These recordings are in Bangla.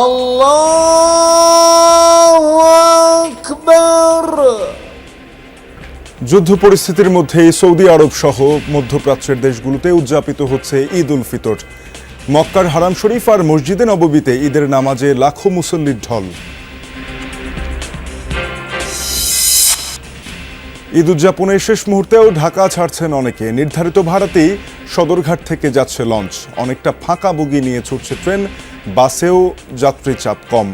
আল্লাহু আকবার। যুদ্ধ পরিস্থিতির মধ্যেই সৌদি আরব সহ মধ্যপ্রাচ্যের দেশগুলোতে উদযাপিত হচ্ছে ঈদ উল ফিতর। মক্কার হারাম শরীফ আর মসজিদে নববীতে ঈদের নামাজে লাখো মুসল্লির ঢল। ঈদ উদযাপনের শেষ মুহূর্তেও ঢাকা ছাড়ছেন অনেকে। নির্ধারিত ভাড়াতেই সদরঘাট থেকে যাচ্ছে লঞ্চ। অনেকটা ফাঁকা বগি নিয়ে ছুটছে ট্রেন, বাসেও যাত্রী চাপ কম।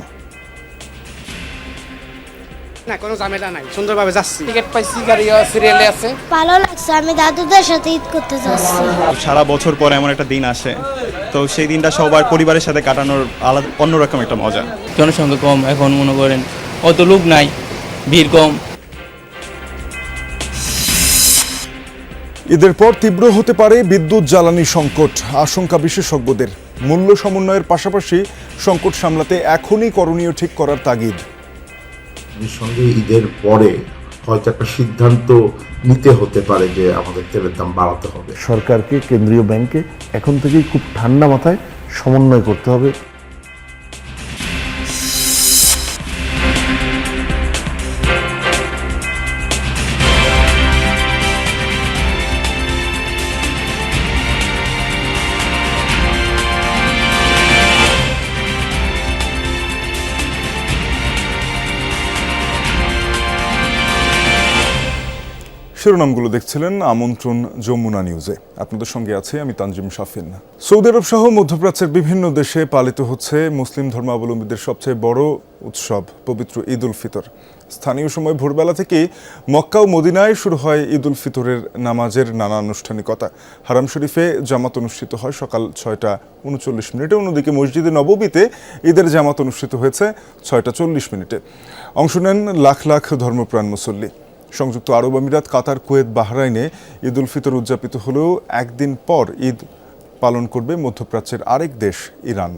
না, কোনো ঝামেলা নাই, সুন্দরভাবে যাচ্ছি। টিকিট পাইছি, গাড়ি সিরিয়ালে আছে। ভালো লাগছে, আমি দাদুদের সাথে ঈদ করতে যাচ্ছি। সারা বছর পর এমন একটা দিন আসে, তো সেই দিনটা সবার পরিবারের সাথে কাটানোর আলাদা অন্যরকম একটা মজা। জনসংখ্যা কম, এখন মনে করেন অত লোক নাই, ভিড় কম। ঈদের পর তীব্র হতে পারে বিদ্যুৎ জ্বালানি সংকট, আশঙ্কা বিশেষজ্ঞদের। মূল্য সমন্বয়ের পাশাপাশি সংকট সামলাতে এখনই করণীয় ঠিক করার তাগিদ। সঙ্গে ঈদের পরে হয়তো একটা সিদ্ধান্ত নিতে হতে পারে যে আমাদের তেলের দাম বাড়াতে হবে। সরকারকে, কেন্দ্রীয় ব্যাংকে এখন থেকেই খুব ঠান্ডা মাথায় সমন্বয় করতে হবে। শিরোনামগুলো দেখছিলেন আমন্ত্রণ যমুনা নিউজে। আপনাদের সঙ্গে আছি আমি তানজিম শাফিন। সৌদি আরব সহ মধ্যপ্রাচ্যের বিভিন্ন দেশে পালিত হচ্ছে মুসলিম ধর্মাবলম্বীদের সবচেয়ে বড় উৎসব পবিত্র ঈদ উল ফিতর। স্থানীয় সময় ভোরবেলা থেকেই মক্কা ও মদিনায় শুরু হয় ঈদ উল ফিতরের নামাজের নানা আনুষ্ঠানিকতা। হারাম শরীফে জামাত অনুষ্ঠিত হয় সকাল 6:39। অন্যদিকে মসজিদে নববীতে ঈদের জামাত অনুষ্ঠিত হয়েছে 6:40। অংশ নেন লাখ লাখ ধর্মপ্রাণ মুসল্লি। সংযুক্ত আরব আমিরাত, কাতার, কুয়েত, বাহরাইনে ঈদ উল ফিতর উদযাপিত হলেও একদিন পর ঈদ পালন করবে মধ্যপ্রাচ্যের আরেক দেশ ইরান।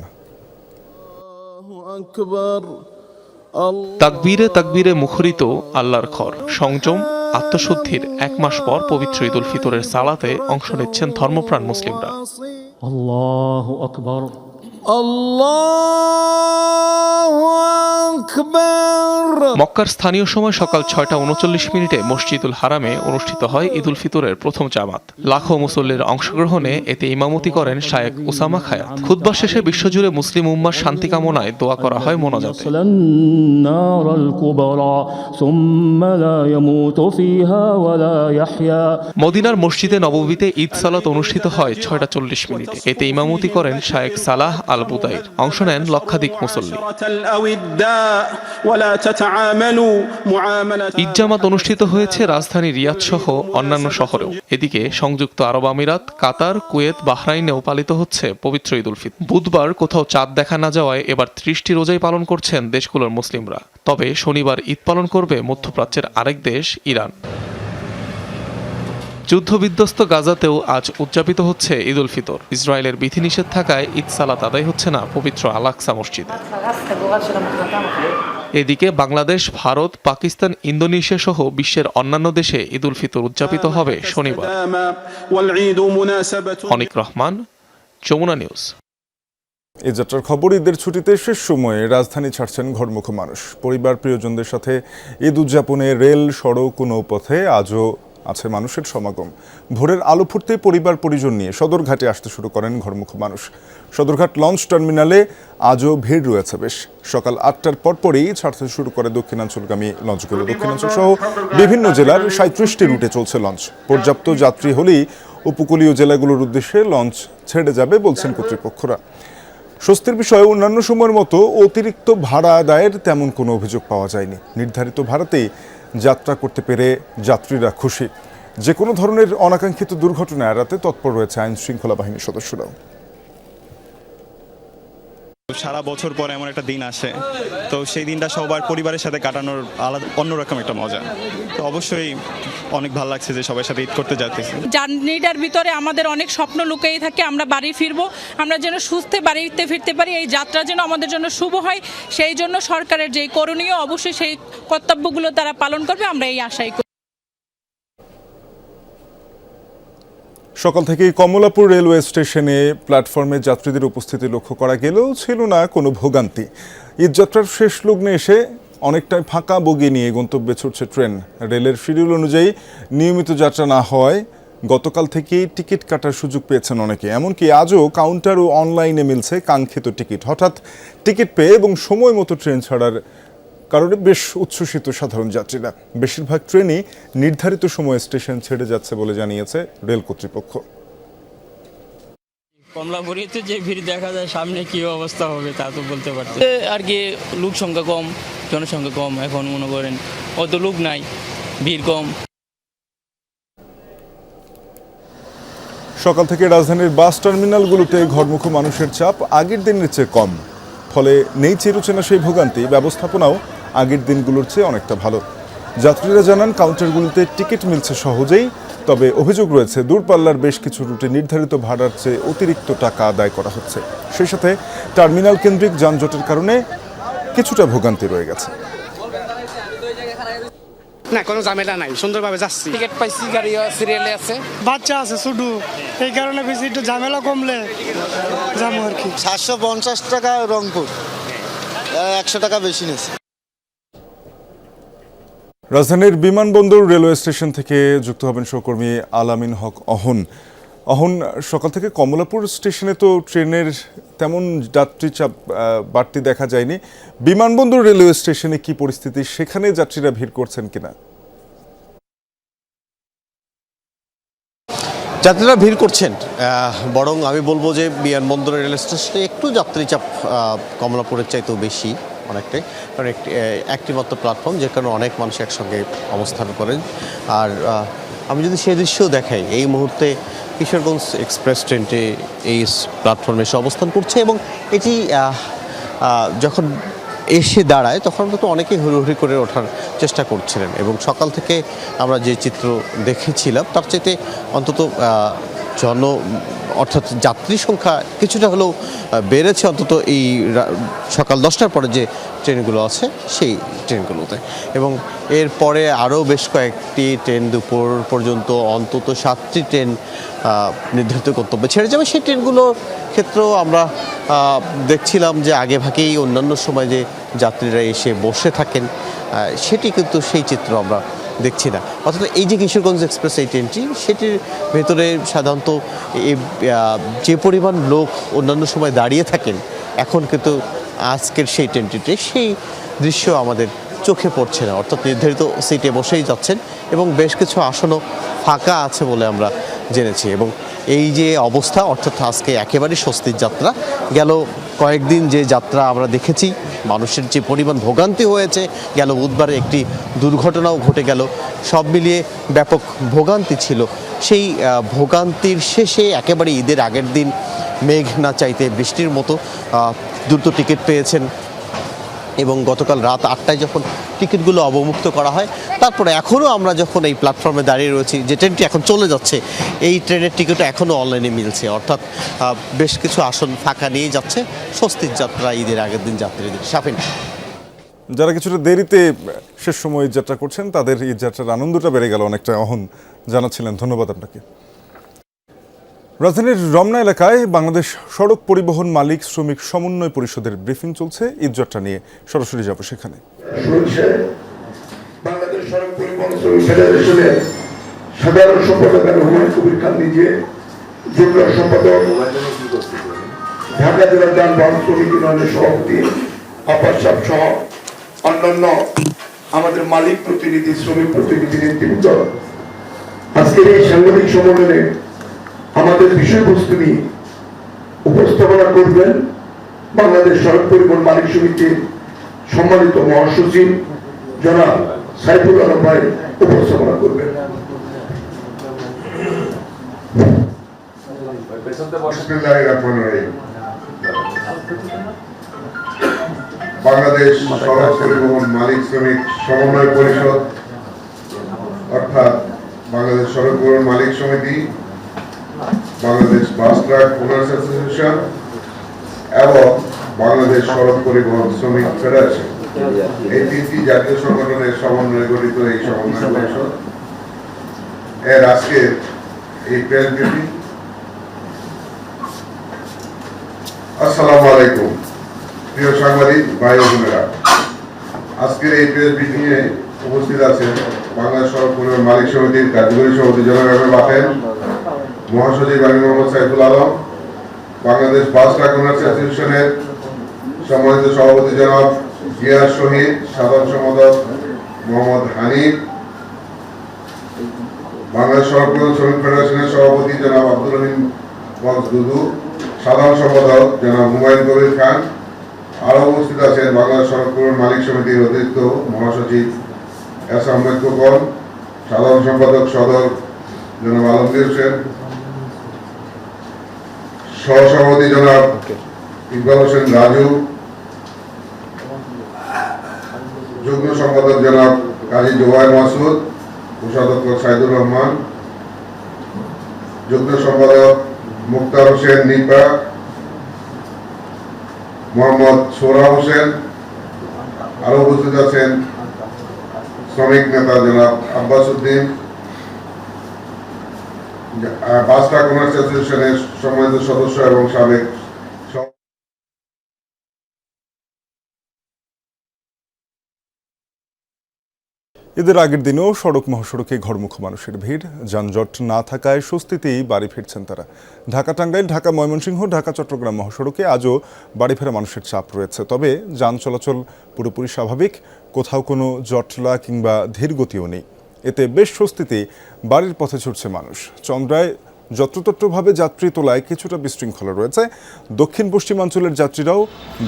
তাকবীরে তাকবীরে মুখরিত আল্লাহর ঘর। সংযম, আত্মশুদ্ধির 1 মাস পর পবিত্র ঈদ উল ফিতরের সালাতে অংশ নিচ্ছেন ধর্মপ্রাণ মুসলিমরা। আল্লাহু আকবার। আল্লাহু আকবার। মক্কার স্থানীয় সময় সকাল 6:39 মসজিদুল হারামে অনুষ্ঠিত হয় ঈদ উল ফিতরের প্রথম জামাত। লাখো মুসল্লির অংশগ্রহণে এতে ইমামতি করেন শায়েখ উসামা খায়াত। খুতবা শেষে বিশ্বজুড়ে মুসলিম উম্মার শান্তি কামনায় দোয়া করা হয় মোনাজাতে। মদিনার মসজিদে নববীতে ঈদ সালাত অনুষ্ঠিত হয় 6:40। এতে ইমামতি করেন শায়েখ সালাহ আল বুদাইর। অংশ নেন লক্ষাধিক মুসল্লি। ঈদ জামাত অনুষ্ঠিত হয়েছে রাজধানী রিয়াদ সহ অন্যান্য শহরেও। এদিকে সংযুক্ত আরব আমিরাত, কাতার, কুয়েত, বাহরাইনেও পালিত হচ্ছে পবিত্র ঈদ উল ফিতর। বুধবার কোথাও চাঁদ দেখা না যাওয়ায় এবার 30টি রোজাই পালন করছেন দেশগুলোর মুসলিমরা। তবে শনিবার ঈদ পালন করবে মধ্যপ্রাচ্যের আরেক দেশ ইরান। যুদ্ধবিধ্বস্ত গাজাতেও আজ উদযাপিত হচ্ছে ঈদ উল ফিতর। ইসরায়েলের বিধিনিষেধ থাকায় ঈদ সালাত আদায় হচ্ছে না পবিত্র আল আকসা মসজিদে। এদিকে বাংলাদেশ, ভারত, পাকিস্তান, ইন্দোনেশিয়া সহ বিশ্বের অন্যান্য দেশে ঈদ উল ফিতর উদযাপিত হবে শনিবার। অনিক রহমান, যমুনা নিউজ। এই যাত্রার খবর। ঈদের ছুটিতে শেষ সময়ে রাজধানী ছাড়ছেন ঘরমুখ মানুষ। পরিবার প্রিয়জনদের সাথে ঈদ উদযাপনে রেল, সড়ক ও নৌপথে আজও আছে মানুষের সমাগম। ভোরের আলো ফুটতে পরিবার পরিজন নিয়ে সদরঘাটে আসতে শুরু করেন ঘরমুখ মানুষ। সদরঘাট লঞ্চ টার্মিনালে আজও ভিড় রয়েছে বেশ। সকাল 8টার পরপরই ছাড়তে শুরু করে দক্ষিণাঞ্চলগামী লঞ্চগুলো। দক্ষিণাঞ্চল সহ বিভিন্ন জেলার 37টি রুটে চলছে লঞ্চ। পর্যাপ্ত যাত্রী হলেই উপকূলীয় জেলাগুলোর উদ্দেশ্যে লঞ্চ ছেড়ে যাবে বলছেন কর্তৃপক্ষরা। স্বস্তির বিষয়ে অন্যান্য সময়ের মতো অতিরিক্ত ভাড়া আদায়ের তেমন কোনো অভিযোগ পাওয়া যায়নি। নির্ধারিত ভাড়াতেই যাত্রা করতে পেরে যাত্রীরা খুশি। যে কোনো ধরনের অনাকাঙ্ক্ষিত দুর্ঘটনা এড়াতে তৎপর রয়েছে আইন শৃঙ্খলা বাহিনীর সদস্যরাও। সারা বছর পর এমন একটা দিন আসে, তো সেই দিনটা সবার পরিবারের সাথে কাটানোর আলাদা অন্যরকম একটা মজা। তো অবশ্যই অনেক ভালো লাগছে যে সবার সাথে ঈদ করতে যাচ্ছি। জার্নিটার ভিতরে আমাদের অনেক স্বপ্ন লুকিয়ে থাকে, আমরা বাড়ি ফিরবো, আমরা যেন সুস্থে বাড়িতে ফিরতে পারি, এই যাত্রা যেন আমাদের জন্য শুভ হয়, সেই জন্য সরকারের যে করণীয় অবশ্যই সেই কর্তব্যগুলো তারা পালন করবে, আমরা এই আশাই করি। সকাল থেকেই কমলাপুর রেলওয়ে স্টেশনে প্ল্যাটফর্মে যাত্রীদের উপস্থিতি লক্ষ্য করা গেলেও ছিল না কোনো ভোগান্তি। ঈদযাত্রার শেষ লগ্নে এসে অনেকটাই ফাঁকা বগি নিয়ে গন্তব্যে ছুটছে ট্রেন। রেলের শিডিউল অনুযায়ী নিয়মিত যাত্রা না হওয়ায় গতকাল থেকেই টিকিট কাটার সুযোগ পেয়েছেন অনেকে। এমনকি আজও কাউন্টার ও অনলাইনে মিলছে কাঙ্ক্ষিত টিকিট। হঠাৎ টিকিট পেয়ে এবং সময় মতো ট্রেন ছাড়ার কারণে বেশ উচ্ছ্বসিত সাধারণ যাত্রীরা। বেশিরভাগ ট্রেনই নির্ধারিত সময়ে স্টেশন ছেড়ে যাচ্ছে বলে জানিয়েছে রেল কর্তৃপক্ষ। কমলাপুরীতে যে ভিড় দেখা যায়, সামনে কি অবস্থা হবে তা তো বলতে পারছি আর কি। লোক সংখ্যা কম, জনসংখ্যা কম, এখন মনে করেন অত লোক নাই, ভিড় কম। সকাল থেকে রাজধানীর বাস টার্মিনালগুলোতে ঘরমুখো মানুষের চাপ আগের দিনের চেয়ে কম, ফলে নেই চিরচেনা সেই ভোগান্তি। ব্যবস্থাপনাও আগের দিনগুলোর চেয়ে অনেকটা ভালো। যাত্রীরা জানান কাউন্টারগুলোতে টিকিট মিলছে সহজেই, তবে অভিযোগ রয়েছে দূরপাল্লার বেশ কিছু রুটে নির্ধারিত ভাড়ার চেয়ে অতিরিক্ত টাকা আদায় করা হচ্ছে। সেই সাথে টার্মিনাল কেন্দ্রিক যানজটের কারণে কিছুটা ভোগান্তি রয়ে গেছে। না, কোনো ঝামেলা নাই, সুন্দরভাবে যাচ্ছি। টিকিট পাইছি, গাড়ি সিরিয়ালে আছে, বাচ্চা আছে শুধু, এই কারণে বেশি একটু ঝামেলা কমলে যাবো আর কি। 750 টাকা রংপুর, 100 টাকা বেশি নিয়েছে। রাজধানীর বিমানবন্দর রেলওয়ে স্টেশন থেকে যুক্ত হবেন সহকর্মী আলামিন হক অহন। অহন, সকাল থেকে কমলাপুর স্টেশনে তো ট্রেনের তেমন যাত্রী চাপ বাড়তি দেখা যায়নি। বিমানবন্দর রেলওয়ে স্টেশনে কি পরিস্থিতি, সেখানে যাত্রীরা ভিড় করছেন কিনা? যাত্রীরা ভিড় করছেন, বরং আমি বলবো যে বিমানবন্দর রেল স্টেশনে একটু যাত্রী চাপ কমলাপুরের চাইতেও বেশি অনেকটাই, কারণ একটি মাত্র প্ল্যাটফর্ম, যে কারণে অনেক মানুষ একসঙ্গে অবস্থান করেন। আর আমি যদি সেই দৃশ্য দেখাই, এই মুহূর্তে কিশোরগঞ্জ এক্সপ্রেস ট্রেনটি এই প্ল্যাটফর্মে এসে অবস্থান করছে এবং এটি যখন এসে দাঁড়ায় তখন তো অনেকেই হুড়োহুড়ি করে ওঠার চেষ্টা করছিলেন এবং সকাল থেকে আমরা যে চিত্র দেখেছিলাম তার চাইতে অন্তত অর্থাৎ যাত্রী সংখ্যা কিছুটা হলেও বেড়েছে, অন্তত এই সকাল 10টার পরে যে ট্রেনগুলো আছে সেই ট্রেনগুলোতে। এবং এরপরে আরও বেশ কয়েকটি ট্রেন দুপুর পর্যন্ত অন্তত 7টি ট্রেন নির্ধারিত গন্তব্যে ছেড়ে যাবে। সেই ট্রেনগুলোর ক্ষেত্রেও আমরা দেখছিলাম যে আগে ভাগেই অন্যান্য সময় যে যাত্রীরা এসে বসে থাকেন, সেটি কিন্তু সেই চিত্র আমরা দেখছি না। অর্থাৎ এই যে কিশোরগঞ্জ এক্সপ্রেস এই ট্রেনটি, সেটির ভেতরে সাধারণত যে পরিমাণ লোক অন্যান্য সময় দাঁড়িয়ে থাকেন, এখন কিন্তু আজকের সেই ট্রেনটিতে সেই দৃশ্য আমাদের চোখে পড়ছে না। অর্থাৎ নির্ধারিত সিটে বসেই যাচ্ছেন এবং বেশ কিছু আসনও ফাঁকা আছে বলে আমরা জেনেছি। এবং এই যে অবস্থা, অর্থাৎ আজকে একেবারেই স্বস্তির যাত্রা। গেল কয়েকদিন যে যাত্রা আমরা দেখেছি, মানুষের যে পরিমাণ ভোগান্তি হয়েছে, গেল বুধবারে একটি দুর্ঘটনাও ঘটে গেল, সব মিলিয়ে ব্যাপক ভোগান্তি ছিল। সেই ভোগান্তির শেষে একেবারে ঈদের আগের দিন মেঘ না চাইতে বৃষ্টির মতো দ্রুত টিকিট পেয়েছেন এবং গতকাল রাত 8টায় যখন টিকিটগুলো অবমুক্ত করা হয়, তারপরে এখনও আমরা যখন এই প্ল্যাটফর্মে দাঁড়িয়ে রয়েছি, যে ট্রেনটি এখন চলে যাচ্ছে, এই ট্রেনের টিকিটও এখনও অনলাইনে মিলছে। অর্থাৎ বেশ কিছু আসন ফাঁকা নিয়ে যাচ্ছে স্বস্তির যাত্রা ঈদের আগের দিন যাত্রীদের। শাফিন, যারা কিছুটা দেরিতে শেষ সময় যাত্রা করছেন তাদের এই যাত্রার আনন্দটা বেড়ে গেল অনেকটা। অহন জানাচ্ছিলেন, ধন্যবাদ আপনাকে। রাজধানীর রমনা এলাকায় বাংলাদেশ সড়ক পরিবহন মালিক শ্রমিক সমন্বয় পরিষদের ব্রিফিং চলছে ঈদযাত্রা নিয়ে। সরাসরি যাব সেখানে। বাংলাদেশ সড়ক পরিবহন শ্রমিক ফেডারেশনের সাধারণ সম্পাদক হুমায়ুন কবির খান নিজে, যুগ্ম সম্পাদক ঢাকা জেলা যানবাহন শ্রমিক ইউনিয়নের সভাপতি আপার সাহেব সহ অন্যান্য আমাদের মালিক প্রতিনিধি, শ্রমিক প্রতিনিধি নেতৃবৃন্দ আজকের এই সাংবাদিক সম্মেলনে আমাদের বিষয়বস্তু নিয়ে উপস্থাপনা করবেন বাংলাদেশ সড়ক পরিবহন মালিক সমিতির সম্মানিত মহাসচিব জনাব সাইফুল আলম ভাই উপস্থাপনা করবেন। বাংলাদেশ সড়ক পরিবহন মালিক শ্রমিক সমন্বয় পরিষদ অর্থাৎ বাংলাদেশ সড়ক পরিবহন মালিক সমিতি, Bangladesh bus truck owners association এবং বাংলাদেশ সড়ক পরিবহন শ্রমিক ফেডারেশন, এই তিনটি জাতীয় সংগঠনের সমন্বয়ে গঠিত এই সমন্বয় পরিষদ এর আজকে এই প্রেস ব্রিফিং। আসসালামু আলাইকুম প্রিয় সাংবাদিক ভাই ও বোনেরা, আজকের এই প্রেস ব্রিফিং এ উপস্থিত আছেন বাংলাদেশ সড়ক পরিবহন মালিক সমিতির কার্যকরী সভাপতি জনাব আহমেদ বাতেন, মহাসচিব আমি Mohammad Saiful Alam, Bangladesh bus truck owners অ্যাসোসিয়েশনের সম্মানিত সভাপতি জনাব জিয়ার শহীদ, সাধারণ সম্পাদক মোহাম্মদ হানিফ, বাংলাদেশ সড়ক পরিবহন শ্রমিক ফেডারেশনের সভাপতি জনাব আব্দুল রহিম দুদু, সাধারণ সম্পাদক জনাব হুমায়ুন কবির খান। আরো উপস্থিত আছেন বাংলাদেশ সড়ক পরিবহন মালিক সমিতির অতিরিক্ত মহাসচিব এস আহমেদ খোকন, সাধারণ সম্পাদক সদর জনাব আলমগীর হোসেন, সহসভাপতি জনাব ইকবাল হোসেন রাজু, যুগ্ম সম্পাদক জনাব কাজী জোবায়ের মাসুদ, কোষাধ্যক্ষ সাইদুর রহমান, যুগ্ম সম্পাদক মুক্তার হোসেন নিপা, মোহাম্মদ সোহরা হোসেন। আরো উপস্থিত আছেন শ্রমিক নেতা জনাব Abbas Uddin, bus truck owners অ্যাসোসিয়েশনের সম্মানিত সদস্য এবং সাবেক ঈদের আগের দিনেও সড়ক মহাসড়কে ঘরমুখ মানুষের ভিড়, যানজট না থাকায় স্বস্তিতেই বাড়ি ফিরছেন তারা। ঢাকা টাঙ্গাইল, ঢাকা ময়মনসিংহ, ঢাকা চট্টগ্রাম মহাসড়কে আজও বাড়ি ফেরা মানুষের চাপ রয়েছে, তবে যান চলাচল পুরোপুরি স্বাভাবিক, কোথাও কোনো জটলা কিংবা ধীরগতিও নেই। এতে বেশ স্বস্তিতে বাড়ির পথে ছুটছে মানুষ। চন্দ্রায় যত্রতত্রভাবে যাত্রী তোলায় কিছুটা বিশৃঙ্খলা রয়েছে। দক্ষিণ পশ্চিমাঞ্চলের যাত্রীরাও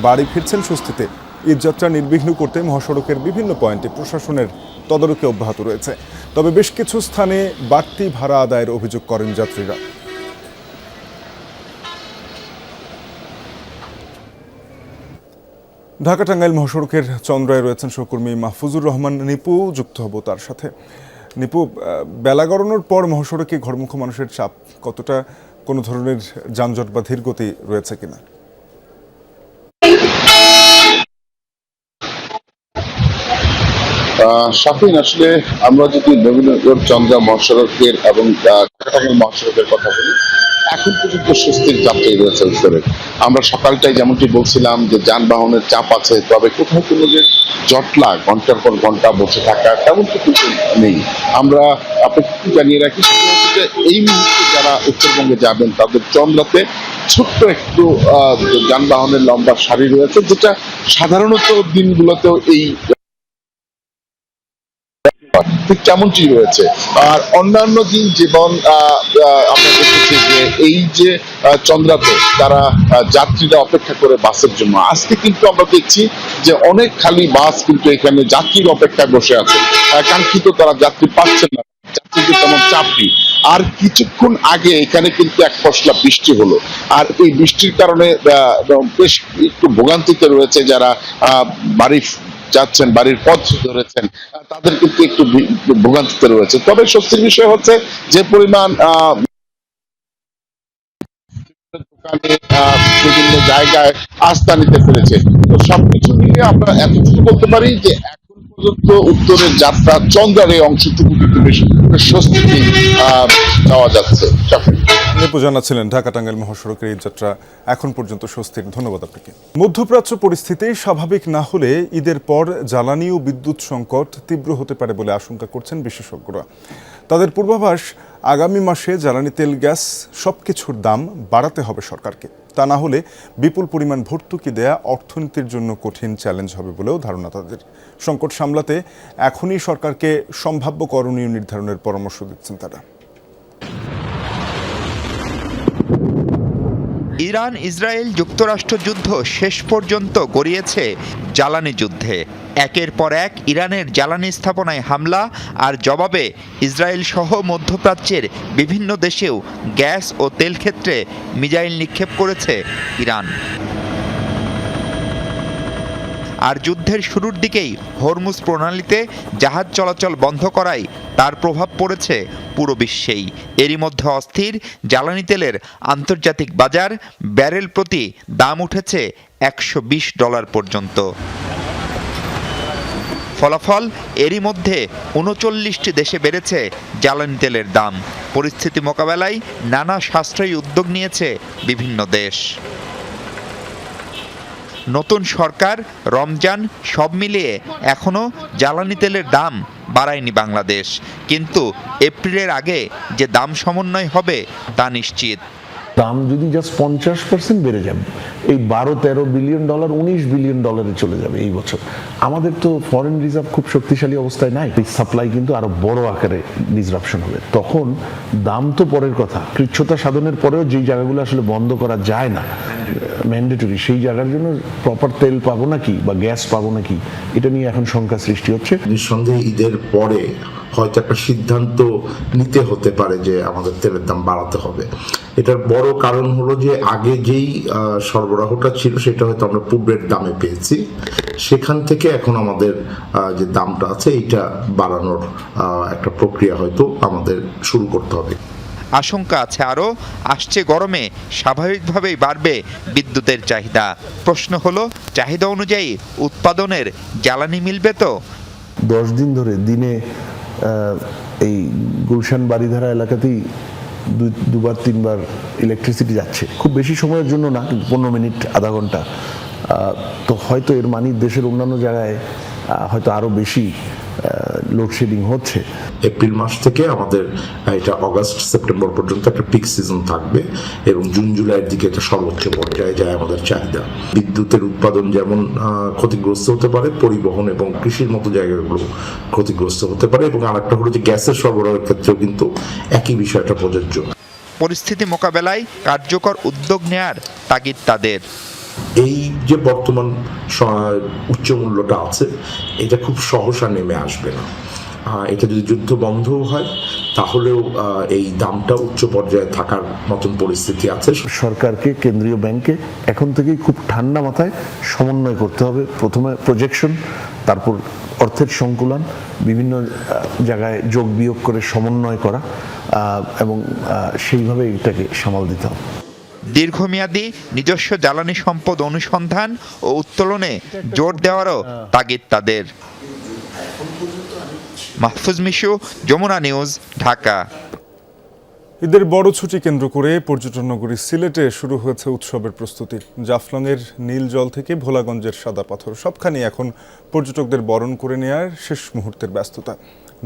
বাড়ি ফিরছেন স্বস্তিতে। ঈদযাত্রা নির্বিঘ্ন করতে মহাসড়কের বিভিন্ন পয়েন্টে প্রশাসনের তদারকি অব্যাহত রয়েছে, তবে বেশ কিছু স্থানে বাড়তি ভাড়া আদায়ের অভিযোগ করেন যাত্রীরা। ঢাকা টাঙ্গাইল মহাসড়কের চন্দ্রায় রয়েছেন সহকর্মী মাহফুজুর রহমান নিপু, যুক্ত হব তার সাথে। নিপু, বেলা গড়ানোর পর মহাসড়কে ঘরমুখ মানুষের চাপ কতটা, কোনো ধরনের যানজট বা ধীরগতি রয়েছে কিনা? শাফিন, আসলে আমরা যদি নবীনগর চন্দ্রা মহাসড়কের এবং টাঙ্গাইল মহাসড়কের কথা বলি, এখন পর্যন্ত স্বস্তির যাত্রী রয়েছে ভিতরে। আমরা সকালটাই যেমনটি বলছিলাম যে যানবাহনের চাপ আছে, তবে কোথাও কোনো যে জটলা ঘন্টার পর ঘন্টা বসে থাকা তেমন কিছু নেই। আমরা আপনাকে জানিয়ে রাখি যে এই মুহূর্তে যারা উত্তরবঙ্গে যাবেন তাদের চন্দ্রাতে ছোট্ট একটু যানবাহনের লম্বা সারি রয়েছে, যেটা সাধারণত দিনগুলোতেও এই ঠিক তেমনটি রয়েছে। আর অন্যান্য দিন যেমন আমরা দেখেছি যে এই যে চন্দ্রাতে তারা যাত্রীরা অপেক্ষা করে বাসের জন্য, আজকে কিন্তু আমরা দেখছি যে অনেক খালি বাস কিন্তু এখানে যাত্রীর অপেক্ষায় বসে আছে, কাঙ্ক্ষিত তারা যাত্রী পাচ্ছেন না, যাত্রীদের তেমন চাপ নেই। আর কিছুক্ষণ আগে এখানে কিন্তু এক পশলা বৃষ্টি হলো, আর এই বৃষ্টির কারণে বেশ একটু ভোগান্তিতে রয়েছে যারা বাড়ি যাচ্ছেন, বাড়ির পথ ধরেছেন, তাদের কিন্তু একটু ভোগান্তিতে রয়েছে। তবে স্বস্তির বিষয় হচ্ছে যে পরিমাণ দোকানে বিভিন্ন জায়গায় আস্থা নিতে পেরেছে। তো সবকিছু মিলিয়ে আমরা এতটুকু বলতে পারি যে এখন পর্যন্ত উত্তরের যাত্রা চন্দ্রার এই অংশটুকু কিন্তু বেশ স্বস্তিতেই যাওয়া যাচ্ছে। নিপু জানাচ্ছিলেন ঢাকা টাঙ্গাইল মহাসড়কের এই যাত্রা এখন পর্যন্ত স্বস্তির। ধন্যবাদ আপনাকে। মধ্যপ্রাচ্য পরিস্থিতি স্বাভাবিক না হলে ঈদের পর জ্বালানি ও বিদ্যুৎ সংকট তীব্র হতে পারে বলে আশঙ্কা করছেন বিশেষজ্ঞরা। তাদের পূর্বাভাস, আগামী মাসে জ্বালানি তেল, গ্যাস সবকিছুর দাম বাড়াতে হবে সরকারকে। তা না হলে বিপুল পরিমাণ ভর্তুকি দেয়া অর্থনীতির জন্য কঠিন চ্যালেঞ্জ হবে বলেও ধারণা তাদের। সংকট সামলাতে এখনই সরকারকে সম্ভাব্য করণীয় নির্ধারণের পরামর্শ দিচ্ছেন তারা। ইরান ইসরায়েল যুক্তরাষ্ট্র যুদ্ধ শেষ পর্যন্ত গড়িয়েছে জ্বালানি যুদ্ধে। একের পর এক ইরানের জ্বালানি স্থাপনায় হামলা আর জবাবে ইসরায়েল সহ মধ্যপ্রাচ্যের বিভিন্ন দেশেও গ্যাস ও তেল ক্ষেত্রে মিসাইল নিক্ষেপ করেছে ইরান। আর যুদ্ধের শুরুর দিকেই হরমুজ প্রণালীতে জাহাজ চলাচল বন্ধ করায় তার প্রভাব পড়েছে পুরো বিশ্বেই। এরই মধ্যে অস্থির জ্বালানি তেলের আন্তর্জাতিক বাজার, ব্যারেল প্রতি দাম উঠেছে $120 পর্যন্ত। ফলাফল এরই মধ্যে ৩৯টি দেশে বেড়েছে জ্বালানি তেলের দাম। পরিস্থিতি মোকাবেলায় নানা সাশ্রয়ী উদ্যোগ নিয়েছে বিভিন্ন দেশ। নতুন সরকার, রমজান সব মিলিয়ে এখনো জ্বালানি তেলের দাম বাড়ায়নি বাংলাদেশ, কিন্তু এপ্রিলের আগে যে দাম সমন্বয় হবে তা নিশ্চিত। দাম যদি জাস্ট 50% বেড়ে যাবে, এই 12-13 বিলিয়ন ডলার 19 বিলিয়ন ডলারে চলে যাবে এই বছর। আমাদের তো ফরেন রিজার্ভ খুব শক্তিশালী অবস্থায় নাই, এই সাপ্লাই কিন্তু আরো বড় আকারে ডিসরাপশন হবে। তখন দাম তো পরের কথা, কৃচ্ছ্রতা সাধনের পরেও যেই জায়গাগুলো আসলে বন্ধ করা যায় না ম্যান্ডেটরি, সেই জায়গার জন্য প্রপার তেল পাবো নাকি বা গ্যাস পাবো নাকি, এটা নিয়ে এখন শঙ্কা সৃষ্টি হচ্ছে। নিঃসন্দেহে ঈদের পরে হয়তো একটা সিদ্ধান্ত নিতে হতে পারে যে আমাদের তেলের দাম বাড়াতে হবে। এটার বড় কারণ হলো যে আগে যেই সরবরাহটা ছিল সেটা হয়তো আমরা পূর্বের দামে পেয়েছি, সেখান থেকে এখন আমাদের যে দামটা আছে এইটা বাড়ানোর একটা প্রক্রিয়া হয়তো আমাদের শুরু করতে হবে। আশঙ্কা আছে আরও আসছে গরমে স্বাভাবিকভাবেই বাড়বে বিদ্যুতের চাহিদা। প্রশ্ন হলো, চাহিদা অনুযায়ী উৎপাদনের জ্বালানি মিলবে তো? 10 দিন ধরে দিনে এই গুলশান বাড়িধারা এলাকাতেই দুবার তিনবার ইলেকট্রিসিটি যাচ্ছে, খুব বেশি সময়ের জন্য না, কিন্তু 15 মিনিট আধা ঘন্টা। তো হয়তো এর মানে দেশের অন্যান্য জায়গায় হয়তো আরো বেশি লোডশেডিং হচ্ছে। এপ্রিল মাস থেকে আমাদের এটা অগাস্ট সেপ্টেম্বর পর্যন্ত একটা পিক সিজন থাকবে এবং জুন জুলাইয়ের দিকে এটা সর্বোচ্চ পর্যায়ে যায় আমাদের চাহিদা। বিদ্যুতের উৎপাদন যেমন ক্ষতিগ্রস্ত হতে পারে, পরিবহন এবং কৃষির মতো জায়গাগুলো ক্ষতিগ্রস্ত হতে পারে, এবং আরেকটা হলো যে গ্যাসের সরবরাহের ক্ষেত্রেও কিন্তু একই বিষয়টা প্রযোজ্য। পরিস্থিতি মোকাবেলায় কার্যকর উদ্যোগ নেয়ার তাগিদ তাদের। এই যে বর্তমান উচ্চ মূল্যটা আছে, এটা খুব সহসা নেমে আসবে না। এটা যদি যুদ্ধ বন্ধ হয় তাহলেও এই দামটা উচ্চ পর্যায়ে থাকার মতন পরিস্থিতি আছে। সরকারকে, কেন্দ্রীয় ব্যাংকে এখন থেকেই খুব ঠান্ডা মাথায় সমন্বয় করতে হবে। প্রথমে প্রজেকশন, তারপর অর্থের সংকুলন, বিভিন্ন জায়গায় যোগ বিয়োগ করে সমন্বয় করা এবং সেইভাবে এটাকে সামাল দিতে হবে। দীর্ঘমেয়াদী নিজস্ব জ্বালানি সম্পদ অনুসন্ধান ও উত্তোলনে জোর দেওয়ারও তাগিদ তাদের। মাহফুজ মিশু, যমুনা নিউজ, ঢাকা। ঈদের বড় ছুটি কেন্দ্র করে পর্যটন নগরী সিলেটে শুরু হয়েছে উৎসবের প্রস্তুতি। জাফলংয়ের নীল জল থেকে ভোলাগঞ্জের সাদা পাথর, সবখানি এখন পর্যটকদের বরণ করে নেয়ার শেষ মুহূর্তের ব্যস্ততা।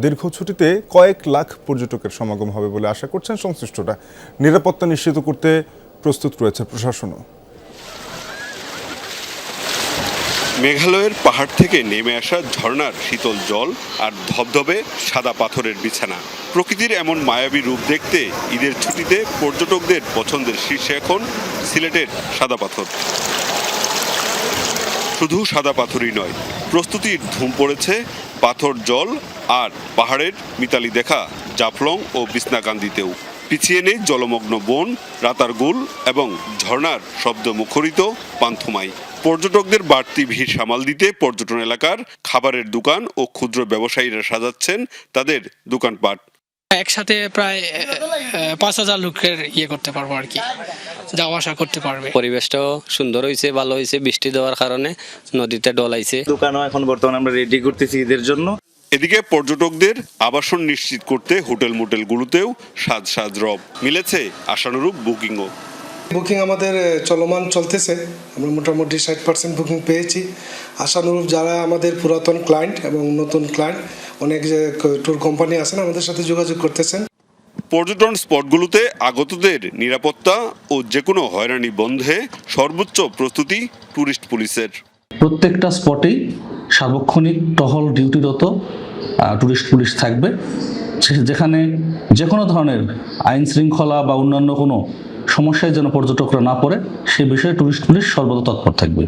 দীর্ঘ ছুটিতে কয়েক লাখ পর্যটকের সমাগম হবে বলে আশা করছেন সংশ্লিষ্টরা। নিরাপত্তা নিশ্চিত করতে প্রস্তুত রয়েছে প্রশাসনও। মেঘালয়ের পাহাড় থেকে নেমে আসা ঝর্ণার শীতল জল আর ধবধবে সাদা পাথরের বিছানা, প্রকৃতির এমন মায়াবী রূপ দেখতে ঈদের ছুটিতে পর্যটকদের পছন্দের শীর্ষে এখন সিলেটের সাদা পাথর। শুধু সাদা পাথরই নয়, প্রস্তুতির ধুম পড়েছে পাথর, জল আর পাহাড়ের মিতালি দেখা জাফলং ও বিছনাকান্দিতেও। পিছিয়ে নেই জলমগ্ন বন, রাতারগুল এবং ঝর্ণার শব্দ মুখরিত পান্থমাই। পর্যটকদের বাড়তি ভিড় সামাল দিতে পর্যটন এলাকার খাবারের দোকান ও ক্ষুদ্র ব্যবসায়ীরা সাজাচ্ছেন তাদের দোকানপাট। একসাথে প্রায় 5,000 লোকের করতে পারবো আর কি, যাওয়া আসা করতে পারবে। পরিবেশটাও সুন্দর হয়েছে, ভালো হয়েছে, বৃষ্টি দেওয়ার কারণে নদীতে ডলাইছে। দোকানও এখন বর্তমানে আমরা রেডি করতেছি ঈদের জন্য। এদিকে পর্যটকদের আবাসন নিশ্চিত করতে হোটেল মোটেলগুলোতেও সাজ সাজ রব মিলেছে আশানুরূপ বুকিংও। বুকিং আমাদের চলমান চলতেছে, আমরা মোটামুটি 60% বুকিং পেয়েছি। আশানুরূপ যারা আমাদের পুরাতন ক্লায়েন্ট এবং নতুন ক্লায়েন্ট, অনেক যে ট্যুর কোম্পানি আছেন আমাদের সাথে যোগাযোগ করতেছেন। পর্যটন স্পটগুলোতে আগতদের নিরাপত্তা ও যে কোনো হয়রানি বন্ধে সর্বোচ্চ প্রস্তুতি টুরিস্ট পুলিশের। প্রত্যেকটা স্পটেই সার্বক্ষণিক টহল ডিউটিরত টুরিস্ট পুলিশ থাকবে, যেখানে যে কোনো ধরনের আইন শৃঙ্খলা বা অন্যান্য কোনো সমস্যায় যেন পর্যটকরা না পড়ে সে বিষয়ে টুরিস্ট পুলিশ সর্বদা তৎপর থাকবে।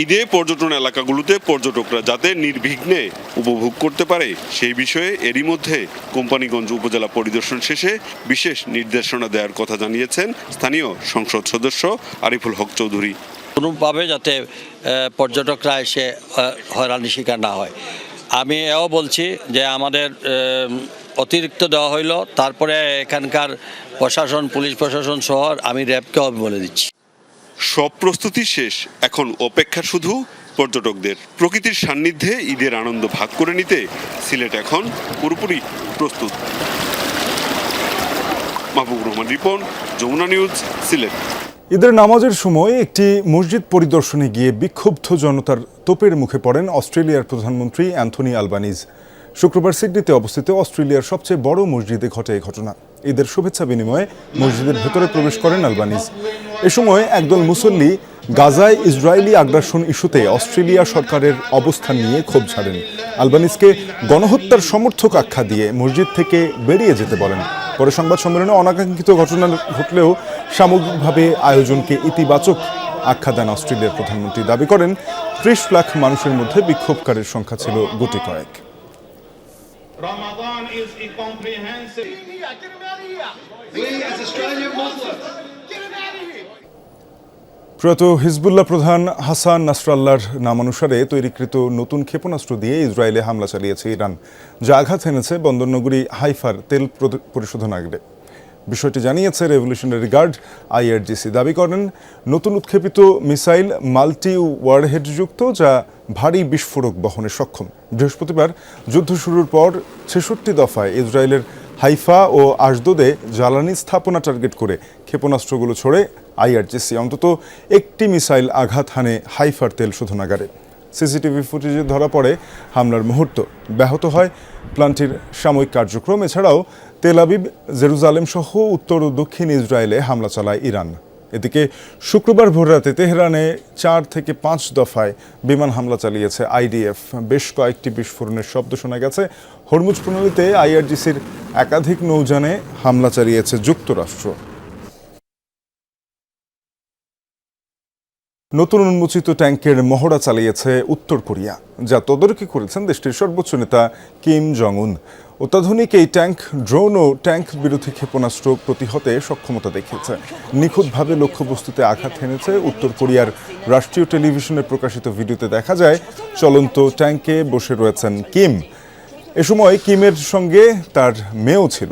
ঈদে পর্যটন এলাকাগুলোতে পর্যটকরা যাতে নির্বিঘ্নে উপভোগ করতে পারে সেই বিষয়ে এরই মধ্যে কোম্পানীগঞ্জ উপজেলা পরিদর্শন শেষে বিশেষ নির্দেশনা দেওয়ার কথা জানিয়েছেন স্থানীয় সংসদ সদস্য আরিফুল হক চৌধুরী। কোনোভাবে যাতে পর্যটকরা এসে হয়রানির শিকার না হয়। আমি এও বলছি যে আমাদের অতিরিক্ত দেওয়া হইল, তারপরে এখানকার প্রশাসন, পুলিশ প্রশাসন সহ আমি র্যাবকেও বলে দিচ্ছি। সব প্রস্তুতি শেষ, এখন অপেক্ষা শুধু পর্যটকদের। প্রকৃতির সান্নিধ্যে ঈদের আনন্দ ভাগ করে নিতে সিলেট এখন পুরোপুরি প্রস্তুত। মাহবুবুর রহমান রিপন, যমুনা নিউজ, সিলেট। ঈদের নামাজের সময় একটি মসজিদ পরিদর্শনে গিয়ে বিক্ষুব্ধ জনতার তোপের মুখে পড়েন অস্ট্রেলিয়ার প্রধানমন্ত্রী অ্যান্থনি আলবানিজ। শুক্রবার সিডনিতে অবস্থিত অস্ট্রেলিয়ার সবচেয়ে বড় মসজিদে ঘটে এই ঘটনা। ঈদের শুভেচ্ছা বিনিময়ে মসজিদের ভেতরে প্রবেশ করেন আলবানিজ। এ সময় একদল মুসল্লি গাজায় ইসরায়েলি আগ্রাসন ইস্যুতে অস্ট্রেলিয়া সরকারের অবস্থান নিয়ে ক্ষোভ ঝাড়েন। আলবানিজকে গণহত্যার সমর্থক আখ্যা দিয়ে মসজিদ থেকে বেরিয়ে যেতে বলেন। পরে সংবাদ সম্মেলনে অনাকাঙ্ক্ষিত ঘটনা ঘটলেও সামগ্রিকভাবে আয়োজনকে ইতিবাচক আখ্যা দেন অস্ট্রেলিয়ার প্রধানমন্ত্রী। দাবি করেন ৩০ লাখ মানুষের মধ্যে বিক্ষোভকারীর সংখ্যা ছিল গুটি কয়েক। প্রয়াত হিজবুল্লাহ প্রধান হাসান নাসরাল্লাহর নামানুসারে তৈরিকৃত নতুন ক্ষেপণাস্ত্র দিয়ে ইসরায়েলে হামলা চালিয়েছে ইরান, যা আঘাত এনেছে বন্দরনগরী হাইফার তেল পরিশোধনাগারে। বিষয়টি জানিয়েছে রেভলিউশনারি গার্ড IRGC। দাবি করেন নতুন উৎক্ষেপিত মিসাইল মাল্টি ওয়ারহেডযুক্ত, যা ভারী বিস্ফোরক বহনে সক্ষম। বৃহস্পতিবার যুদ্ধ শুরুর পর ৬৬ দফায় ইসরায়েলের হাইফা ও আশদোদে জ্বালানি স্থাপনা টার্গেট করে ক্ষেপণাস্ত্রগুলো ছোড়ে IRGC। অন্তত একটি মিসাইল আঘাত হানে হাইফার তেল শোধনাগারে। সিসিটিভি ফুটেজে ধরা পড়ে হামলার মুহূর্ত। ব্যাহত হয় প্ল্যান্টটির সাময়িক কার্যক্রম। এছাড়াও তেল আবিব, জেরুজালেম সহ উত্তর ও দক্ষিণ ইসরায়েলে হামলা চালায় ইরান। এদিকে শুক্রবার ভোররাতে তেহরানে ৪ থেকে ৫ দফায় বিমান হামলা চালিয়েছে IDF। বেশ কয়েকটি বিস্ফোরণের শব্দ শোনা গেছে। হরমুজ প্রণালীতে IRGCর একাধিক নৌযানে হামলা চালিয়েছে যুক্তরাষ্ট্র। নতুন উন্মোচিত ট্যাঙ্কের মহড়া চালিয়েছে উত্তর কোরিয়া, যা তদারকি করেছেন দেশটির সর্বোচ্চ নেতা কিম জং উন। অত্যাধুনিক এই ট্যাঙ্ক ড্রোন ও ট্যাঙ্ক বিরোধী ক্ষেপণাস্ত্র প্রতিহতে সক্ষমতা দেখিয়েছে। নিখুঁতভাবে লক্ষ্যবস্তুতে আঘাত হেনেছে। উত্তর কোরিয়ার রাষ্ট্রীয় টেলিভিশনে প্রকাশিত ভিডিওতে দেখা যায় চলন্ত ট্যাঙ্কে বসে রয়েছেন কিম। এ সময় কিমের সঙ্গে তার মেয়েও ছিল।